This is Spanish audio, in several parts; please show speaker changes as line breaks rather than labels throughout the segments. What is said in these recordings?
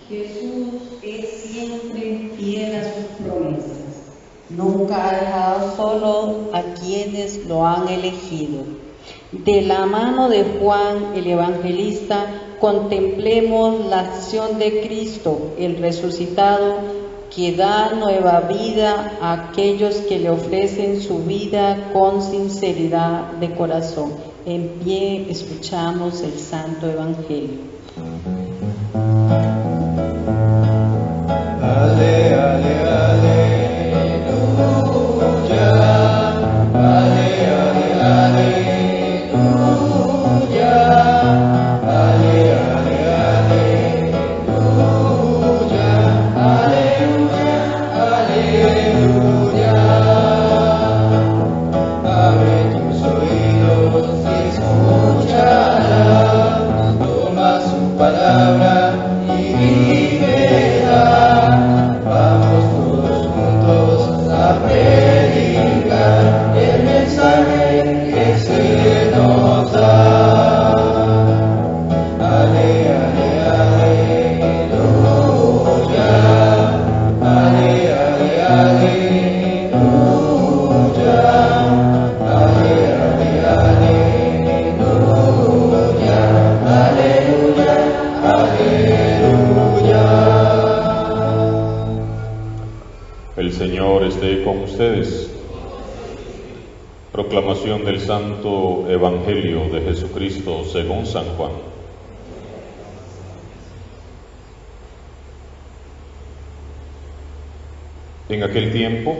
Jesús es siempre fiel a sus promesas.
Nunca ha dejado solo a quienes lo han elegido. De la mano de Juan el Evangelista, contemplemos la acción de Cristo, el resucitado, que da nueva vida a aquellos que le ofrecen su vida con sinceridad de corazón. En pie escuchamos el Santo Evangelio.
Ale, ale, aleluya. Ale, ale, aleluya. Ale, ale, aleluya. Aleluya, aleluya. Abre tus oídos y escúchala. Toma su palabra y vívela. Vamos todos juntos a predicar el mensaje que se nos da. Ale, ale, aleluya. Ale, ale, aleluya. Ale, ale, aleluya. Aleluya, aleluya.
El Señor esté con ustedes. Proclamación del Santo Evangelio de Jesucristo según San Juan. En aquel tiempo,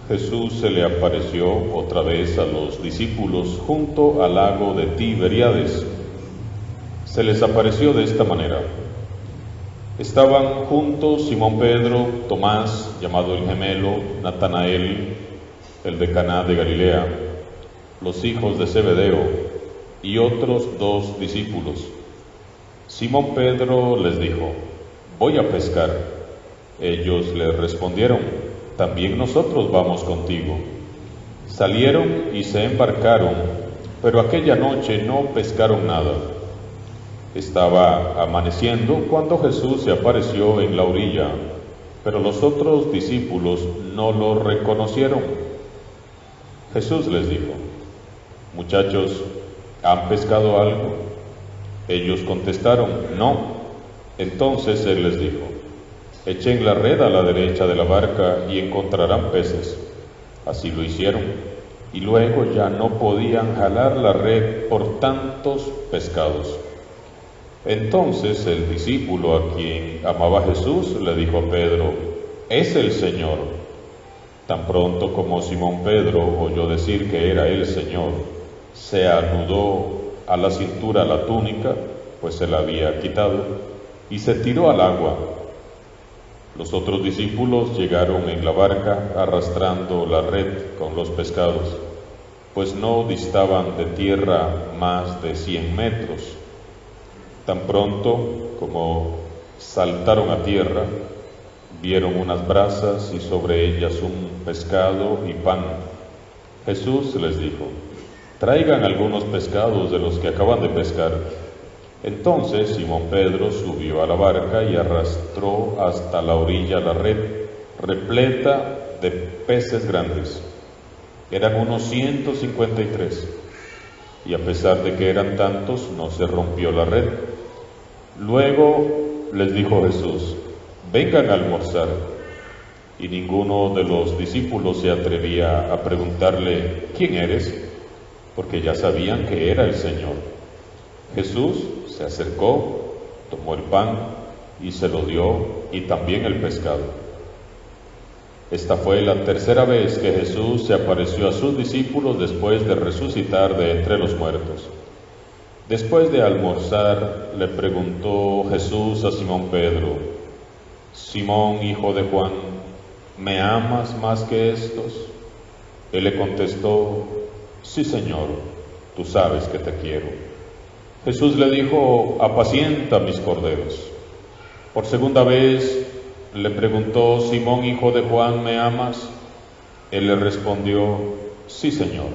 Jesús se le apareció otra vez a los discípulos junto al lago de Tiberíades. Se les apareció de esta manera. Estaban juntos Simón Pedro, Tomás, llamado el gemelo, Natanael, el de Caná de Galilea, los hijos de Zebedeo, y otros 2 discípulos. Simón Pedro les dijo: voy a pescar. Ellos le respondieron: también nosotros vamos contigo. Salieron y se embarcaron, pero aquella noche no pescaron nada. Estaba amaneciendo cuando Jesús se apareció en la orilla, pero los otros discípulos no lo reconocieron. Jesús les dijo: muchachos, ¿han pescado algo? Ellos contestaron: no. Entonces Él les dijo: echen la red a la derecha de la barca y encontrarán peces. Así lo hicieron, y luego ya no podían jalar la red por tantos pescados. Entonces el discípulo a quien amaba Jesús le dijo a Pedro: es el Señor. Tan pronto como Simón Pedro oyó decir que era el Señor, se anudó a la cintura la túnica, pues se la había quitado, y se tiró al agua. Los otros discípulos llegaron en la barca arrastrando la red con los pescados, pues no distaban de tierra más de 100 metros. Tan pronto como saltaron a tierra, vieron unas brasas y sobre ellas un pescado y pan. Jesús les dijo: traigan algunos pescados de los que acaban de pescar. Entonces Simón Pedro subió a la barca y arrastró hasta la orilla la red, repleta de peces grandes. Eran unos 153, y a pesar de que eran tantos, no se rompió la red. Luego les dijo Jesús: vengan a almorzar. Y ninguno de los discípulos se atrevía a preguntarle: ¿quién eres?, porque ya sabían que era el Señor. Jesús se acercó, tomó el pan y se lo dio, y también el pescado. Esta fue la tercera vez que Jesús se apareció a sus discípulos después de resucitar de entre los muertos. Después de almorzar, le preguntó Jesús a Simón Pedro: Simón, hijo de Juan, ¿me amas más que estos? Él le contestó: sí, Señor, tú sabes que te quiero. Jesús le dijo: apacienta mis corderos. Por segunda vez le preguntó: Simón, hijo de Juan, ¿me amas? Él le respondió: sí, Señor,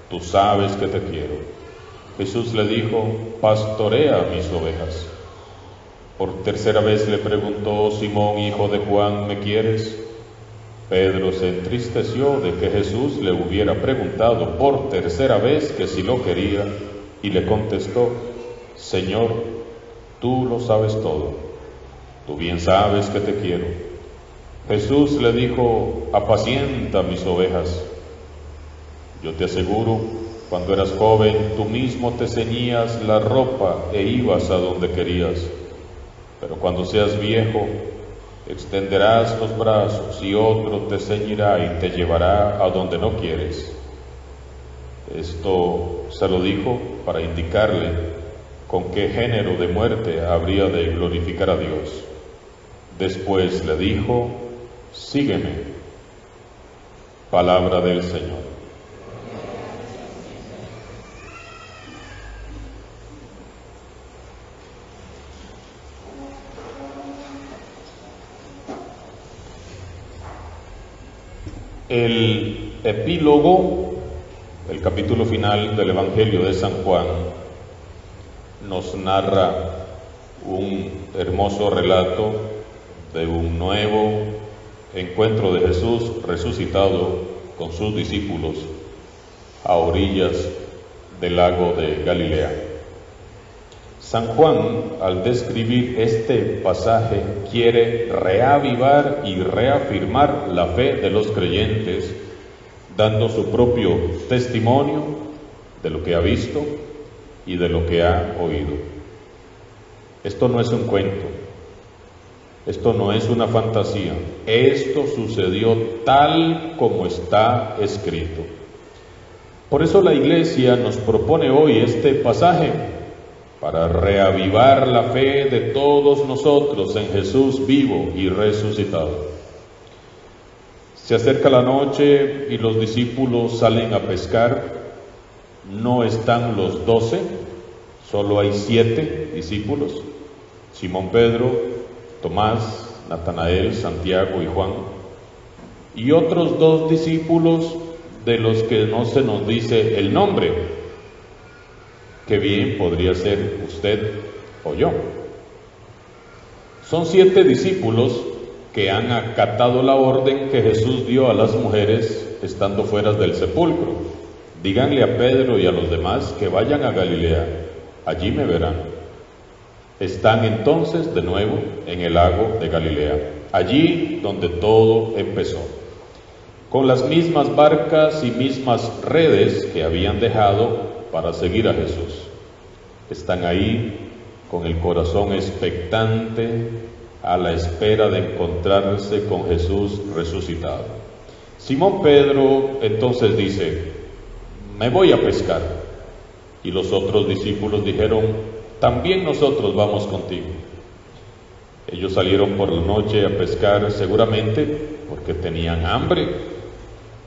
tú sabes que te quiero. Jesús le dijo: pastorea mis ovejas. Por tercera vez le preguntó: Simón, hijo de Juan, ¿me quieres? Pedro se entristeció de que Jesús le hubiera preguntado por tercera vez que si lo quería, y le contestó: Señor, tú lo sabes todo, tú bien sabes que te quiero. Jesús le dijo: apacienta mis ovejas. Yo te aseguro, cuando eras joven, tú mismo te ceñías la ropa e ibas a donde querías. Pero cuando seas viejo, extenderás los brazos y otro te ceñirá y te llevará a donde no quieres. Esto se lo dijo para indicarle con qué género de muerte habría de glorificar a Dios. Después le dijo: sígueme. Palabra del Señor. El epílogo, el capítulo final del Evangelio de San Juan, nos narra un hermoso relato de un nuevo encuentro de Jesús resucitado con sus discípulos a orillas del lago de Galilea. San Juan, al describir este pasaje, quiere reavivar y reafirmar la fe de los creyentes, dando su propio testimonio de lo que ha visto y de lo que ha oído. Esto no es un cuento, esto no es una fantasía, esto sucedió tal como está escrito. Por eso la Iglesia nos propone hoy este pasaje, para reavivar la fe de todos nosotros en Jesús vivo y resucitado. Se acerca la noche y los discípulos salen a pescar. No están los 12, solo hay 7 discípulos: Simón Pedro, Tomás, Natanael, Santiago y Juan, y otros 2 discípulos de los que no se nos dice el nombre, que bien podría ser usted o yo. Son 7 discípulos que han acatado la orden que Jesús dio a las mujeres estando fuera del sepulcro: díganle a Pedro y a los demás que vayan a Galilea, allí me verán. Están entonces de nuevo en el lago de Galilea, allí donde todo empezó, con las mismas barcas y mismas redes que habían dejado para seguir a Jesús. Están ahí con el corazón expectante, a la espera de encontrarse con Jesús resucitado. Simón Pedro entonces dice: me voy a pescar. Y los otros discípulos dijeron: también nosotros vamos contigo. Ellos salieron por la noche a pescar, seguramente porque tenían hambre.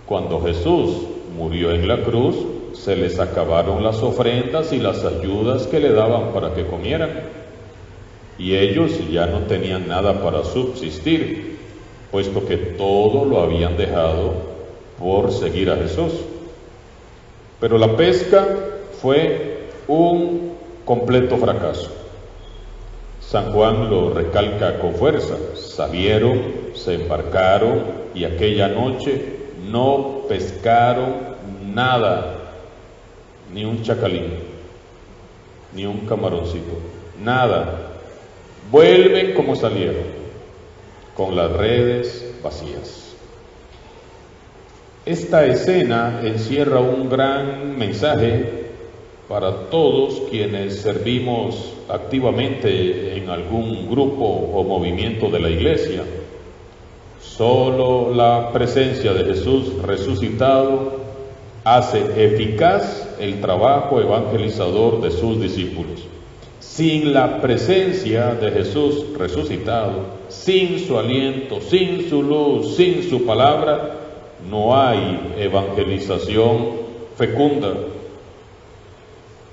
Cuando Jesús murió en la cruz, se les acabaron las ofrendas y las ayudas que le daban para que comieran, y ellos ya no tenían nada para subsistir, puesto que todo lo habían dejado por seguir a Jesús. Pero la pesca fue un completo fracaso. San Juan lo recalca con fuerza: salieron, se embarcaron y aquella noche no pescaron nada, ni un chacalín, ni un camaroncito, nada. Vuelven como salieron, con las redes vacías. Esta escena encierra un gran mensaje para todos quienes servimos activamente en algún grupo o movimiento de la Iglesia. Solo la presencia de Jesús resucitado hace eficaz el trabajo evangelizador de sus discípulos. Sin la presencia de Jesús resucitado, sin su aliento, sin su luz, sin su palabra, no hay evangelización fecunda.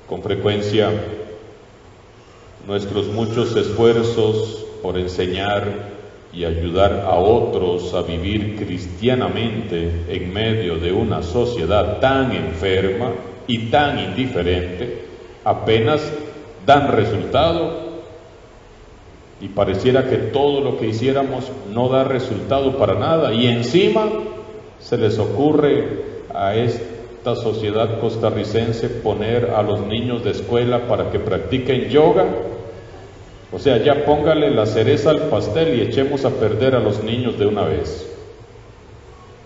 Con frecuencia, nuestros muchos esfuerzos por enseñar y ayudar a otros a vivir cristianamente en medio de una sociedad tan enferma y tan indiferente, apenas dan resultado y pareciera que todo lo que hiciéramos no da resultado para nada, y encima se les ocurre a esta sociedad costarricense poner a los niños de escuela para que practiquen yoga. O sea, ya póngale la cereza al pastel y echemos a perder a los niños de una vez.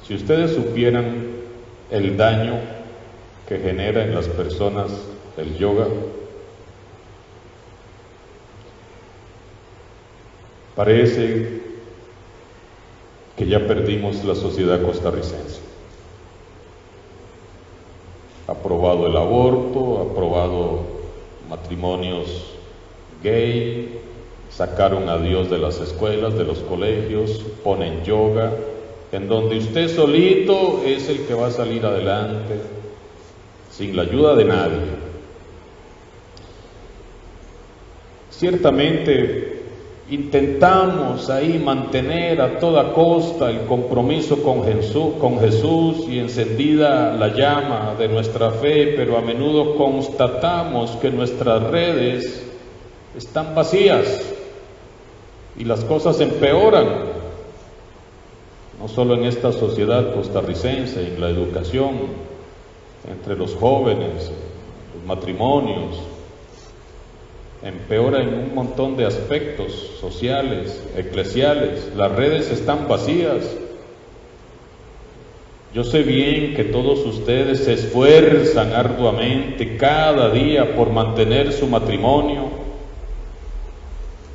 Si ustedes supieran el daño que genera en las personas el yoga, parece que ya perdimos la sociedad costarricense. Aprobado el aborto, aprobado matrimonios gay, sacaron a Dios de las escuelas, de los colegios, ponen yoga, en donde usted solito es el que va a salir adelante, sin la ayuda de nadie. Ciertamente intentamos ahí mantener a toda costa el compromiso con Jesús y encendida la llama de nuestra fe, pero a menudo constatamos que nuestras redes están vacías y las cosas empeoran, no solo en esta sociedad costarricense, en la educación, entre los jóvenes, los matrimonios, empeora en un montón de aspectos sociales, eclesiales. Las redes están vacías. Yo sé bien que todos ustedes se esfuerzan arduamente cada día por mantener su matrimonio,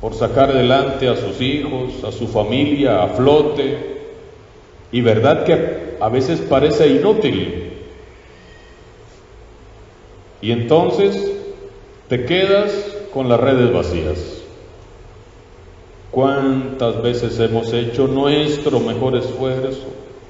por sacar adelante a sus hijos, a su familia a flote, y verdad que a veces parece inútil. Y entonces te quedas con las redes vacías. ¿Cuántas veces hemos hecho nuestro mejor esfuerzo?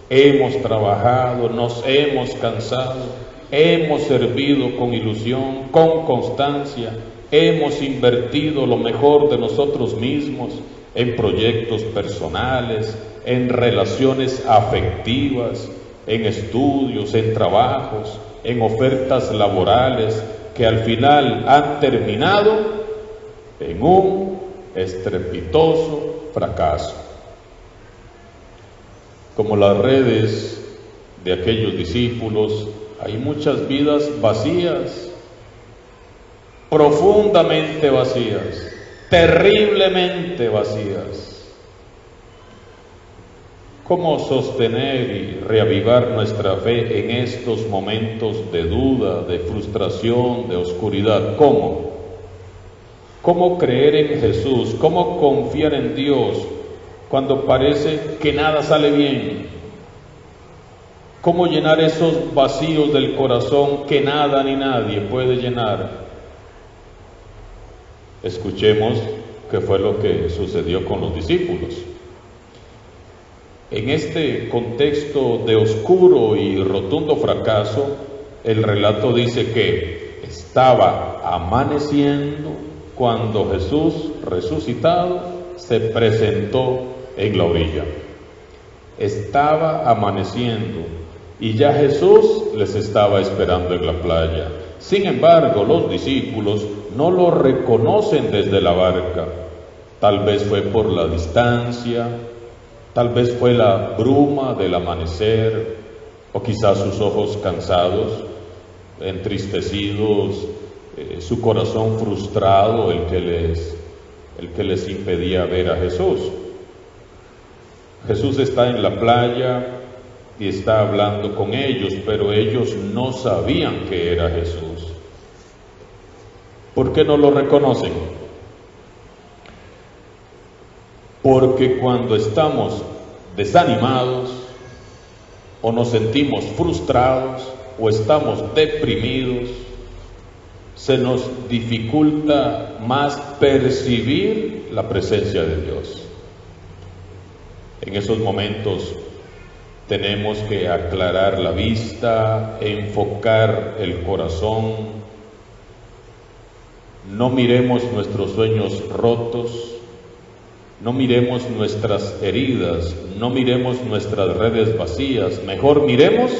Hemos trabajado, nos hemos cansado, hemos servido con ilusión, con constancia, hemos invertido lo mejor de nosotros mismos en proyectos personales, en relaciones afectivas, en estudios, en trabajos, en ofertas laborales, que al final han terminado en un estrepitoso fracaso. Como las redes de aquellos discípulos, hay muchas vidas vacías, profundamente vacías, terriblemente vacías. ¿Cómo sostener y reavivar nuestra fe en estos momentos de duda, de frustración, de oscuridad? ¿Cómo? ¿Cómo creer en Jesús? ¿Cómo confiar en Dios cuando parece que nada sale bien? ¿Cómo llenar esos vacíos del corazón que nada ni nadie puede llenar? Escuchemos qué fue lo que sucedió con los discípulos. En este contexto de oscuro y rotundo fracaso, el relato dice que estaba amaneciendo cuando Jesús resucitado se presentó en la orilla. Estaba amaneciendo y ya Jesús les estaba esperando en la playa. Sin embargo, los discípulos no lo reconocen desde la barca. Tal vez fue por la distancia, tal vez fue la bruma del amanecer, o quizás sus ojos cansados, entristecidos, su corazón frustrado, el que les impedía ver a Jesús. Jesús está en la playa y está hablando con ellos, pero ellos no sabían que era Jesús. ¿Por qué no lo reconocen? Porque cuando estamos desanimados, o nos sentimos frustrados, o estamos deprimidos, se nos dificulta más percibir la presencia de Dios. En esos momentos tenemos que aclarar la vista, enfocar el corazón. No miremos nuestros sueños rotos, no miremos nuestras heridas, no miremos nuestras redes vacías, mejor miremos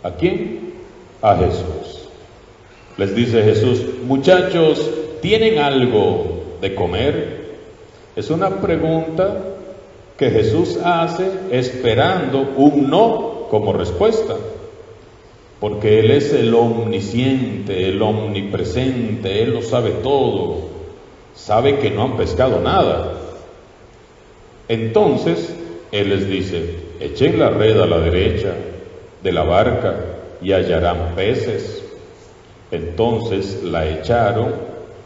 ¿a quién? A Jesús. Les dice Jesús: muchachos, ¿tienen algo de comer? Es una pregunta que Jesús hace esperando un no como respuesta, porque Él es el omnisciente, el omnipresente, Él lo sabe todo, sabe que no han pescado nada. Entonces Él les dice: echen la red a la derecha de la barca y hallarán peces. Entonces la echaron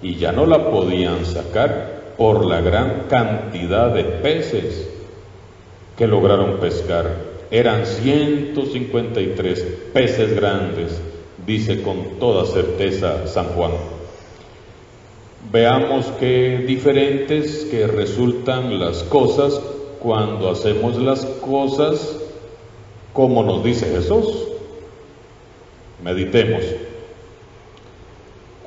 y ya no la podían sacar por la gran cantidad de peces que lograron pescar. Eran 153 peces grandes, dice con toda certeza San Juan. Veamos qué diferentes que resultan las cosas cuando hacemos las cosas como nos dice Jesús. Meditemos.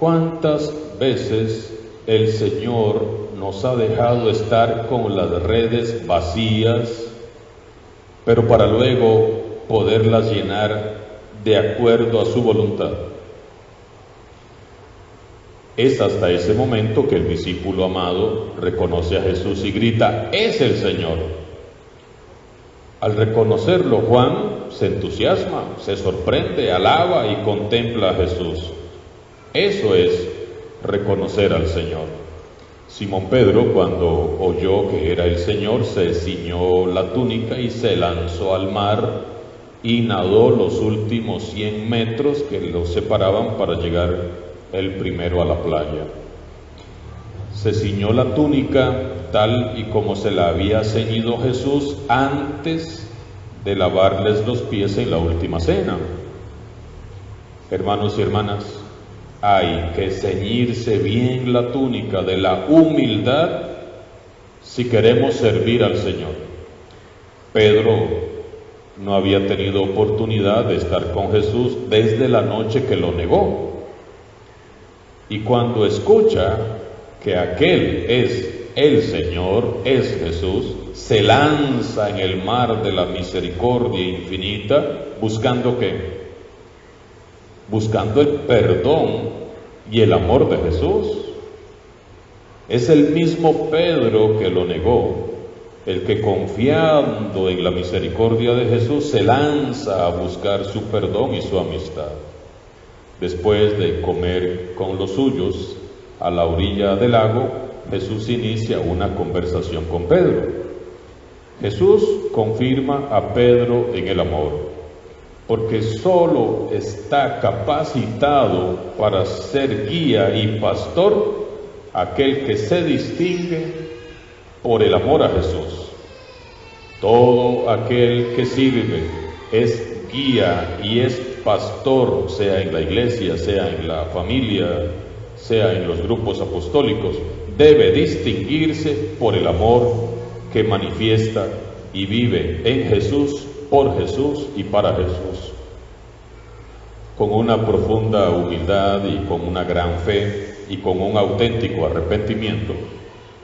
¿Cuántas veces el Señor nos ha dejado estar con las redes vacías, pero para luego poderlas llenar de acuerdo a su voluntad? Es hasta ese momento que el discípulo amado reconoce a Jesús y grita: ¡es el Señor! Al reconocerlo, Juan se entusiasma, se sorprende, alaba y contempla a Jesús. Eso es reconocer al Señor. Simón Pedro, cuando oyó que era el Señor, se ciñó la túnica y se lanzó al mar y nadó los últimos 100 metros que lo separaban para llegar el primero a la playa. Se ciñó la túnica tal y como se la había ceñido Jesús antes de lavarles los pies en la última cena. Hermanos y hermanas, hay que ceñirse bien la túnica de la humildad si queremos servir al Señor. Pedro no había tenido oportunidad de estar con Jesús desde la noche que lo negó. Y cuando escucha que aquel es el Señor, es Jesús, se lanza en el mar de la misericordia infinita, ¿buscando qué? Buscando el perdón y el amor de Jesús. Es el mismo Pedro que lo negó, el que confiando en la misericordia de Jesús se lanza a buscar su perdón y su amistad. Después de comer con los suyos a la orilla del lago, Jesús inicia una conversación con Pedro. Jesús confirma a Pedro en el amor, porque solo está capacitado para ser guía y pastor aquel que se distingue por el amor a Jesús. Todo aquel que sirve es guía y es pastor, sea en la iglesia, sea en la familia, sea en los grupos apostólicos, debe distinguirse por el amor que manifiesta y vive en Jesús, por Jesús y para Jesús. Con una profunda humildad y con una gran fe y con un auténtico arrepentimiento,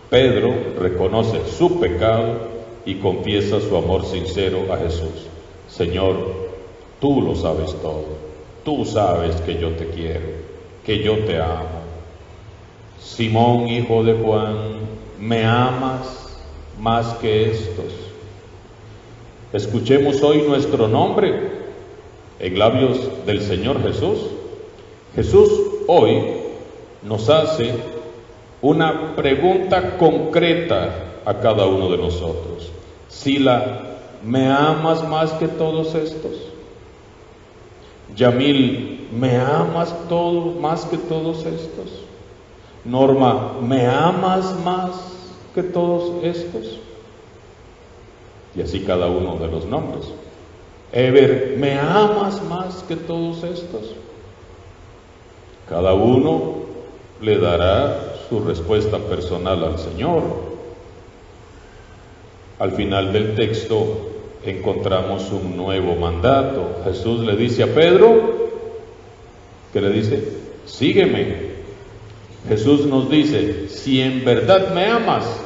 Pedro reconoce su pecado y confiesa su amor sincero a Jesús. Señor, tú lo sabes todo, tú sabes que yo te quiero, que yo te amo. Simón, hijo de Juan, ¿me amas más que estos? Escuchemos hoy nuestro nombre en labios del Señor Jesús. Jesús hoy nos hace una pregunta concreta a cada uno de nosotros. Sila, ¿me amas más que todos estos? Yamil, ¿me amas más que todos estos? Norma, ¿me amas más que todos estos? Y así cada uno de los nombres. Ever, ¿me amas más que todos estos? Cada uno le dará su respuesta personal al Señor. Al final del texto encontramos un nuevo mandato. Jesús le dice a Pedro, ¿qué le dice? Sígueme. Jesús nos dice, si en verdad me amas,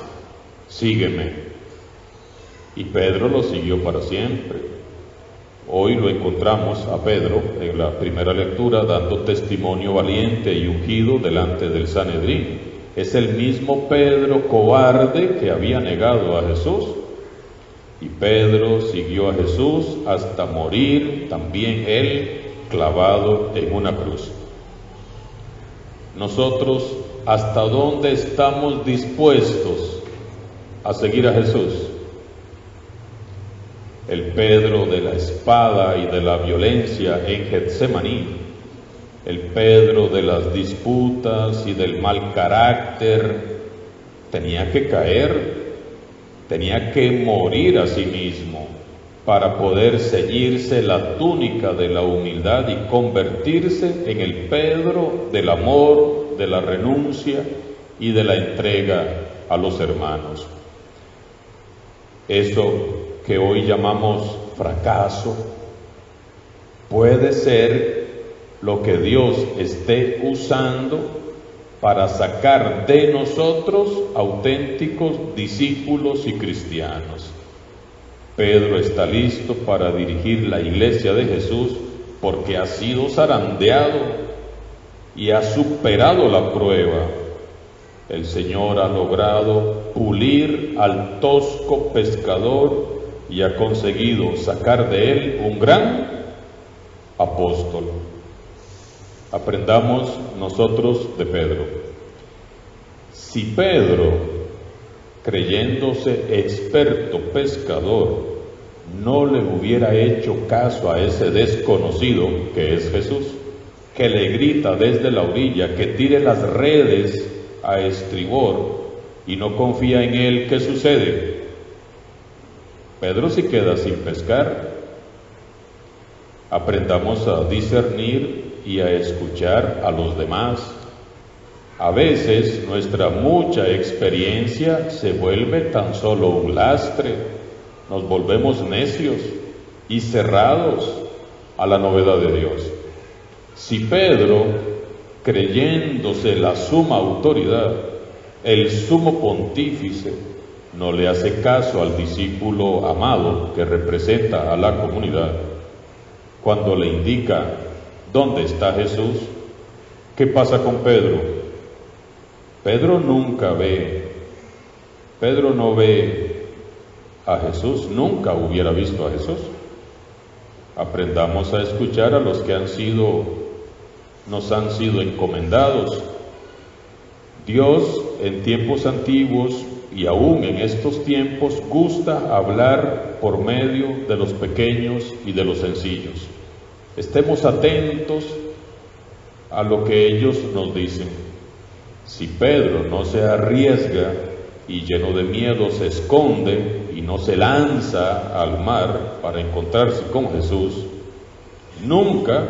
sígueme. Y Pedro lo siguió para siempre. Hoy lo encontramos a Pedro en la primera lectura dando testimonio valiente y ungido delante del Sanedrín. es el mismo Pedro cobarde que había negado a Jesús. Y Pedro siguió a Jesús hasta morir, también él clavado en una cruz. Nosotros, ¿hasta dónde estamos dispuestos a seguir a Jesús? El Pedro de la espada y de la violencia en Getsemaní, el Pedro de las disputas y del mal carácter, tenía que caer, tenía que morir a sí mismo para poder ceñirse la túnica de la humildad y convertirse en el Pedro del amor, de la renuncia y de la entrega a los hermanos. Eso que hoy llamamos fracaso puede ser lo que Dios esté usando para sacar de nosotros auténticos discípulos y cristianos. Pedro está listo para dirigir la iglesia de Jesús porque ha sido zarandeado y ha superado la prueba. El Señor ha logrado pulir al tosco pescador y ha conseguido sacar de él un gran apóstol. Aprendamos nosotros de Pedro. Si Pedro, creyéndose experto pescador, no le hubiera hecho caso a ese desconocido que es Jesús, que le grita desde la orilla que tire las redes a estribor y no confía en él, ¿qué sucede? Pedro se queda sin pescar. Aprendamos a discernir y a escuchar a los demás. A veces nuestra mucha experiencia se vuelve tan solo un lastre, nos volvemos necios y cerrados a la novedad de Dios. Si Pedro, creyéndose la suma autoridad, el sumo pontífice, no le hace caso al discípulo amado que representa a la comunidad, cuando le indica dónde está Jesús, ¿qué pasa con Pedro? Pedro nunca ve, Pedro no ve a Jesús, nunca hubiera visto a Jesús. Aprendamos a escuchar a los que nos han sido encomendados. Dios en tiempos antiguos y aún en estos tiempos gusta hablar por medio de los pequeños y de los sencillos. Estemos atentos a lo que ellos nos dicen. Si Pedro no se arriesga y lleno de miedo se esconde y no se lanza al mar para encontrarse con Jesús, nunca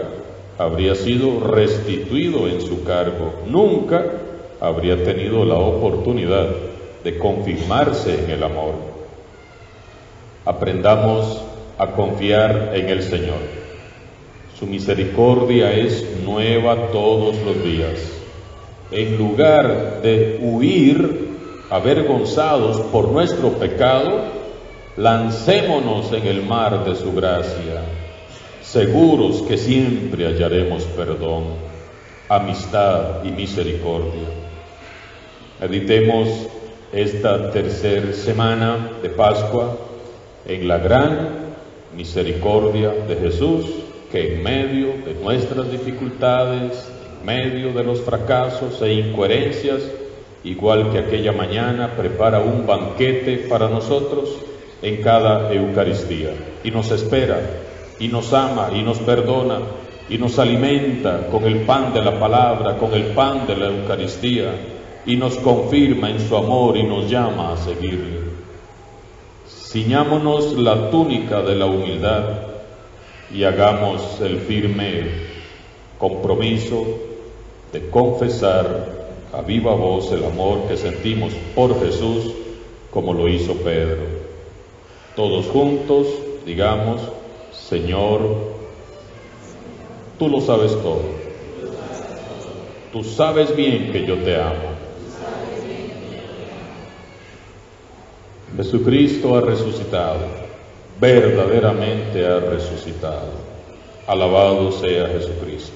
habría sido restituido en su cargo, nunca habría tenido la oportunidad de confirmarse en el amor. Aprendamos a confiar en el Señor. Su misericordia es nueva todos los días. En lugar de huir avergonzados por nuestro pecado, lancémonos en el mar de su gracia, seguros que siempre hallaremos perdón, amistad y misericordia. Meditemos esta tercera semana de Pascua en la gran misericordia de Jesús, que en medio de nuestras dificultades, en medio de los fracasos e incoherencias, igual que aquella mañana, prepara un banquete para nosotros en cada Eucaristía, y nos espera, y nos ama, y nos perdona, y nos alimenta con el pan de la palabra, con el pan de la Eucaristía, y nos confirma en su amor y nos llama a seguirle. Ciñámonos la túnica de la humildad y hagamos el firme compromiso de confesar a viva voz el amor que sentimos por Jesús, como lo hizo Pedro. Todos juntos digamos: Señor, tú lo sabes todo. Tú sabes bien que yo te amo. Jesucristo ha resucitado, verdaderamente ha resucitado. Alabado sea Jesucristo.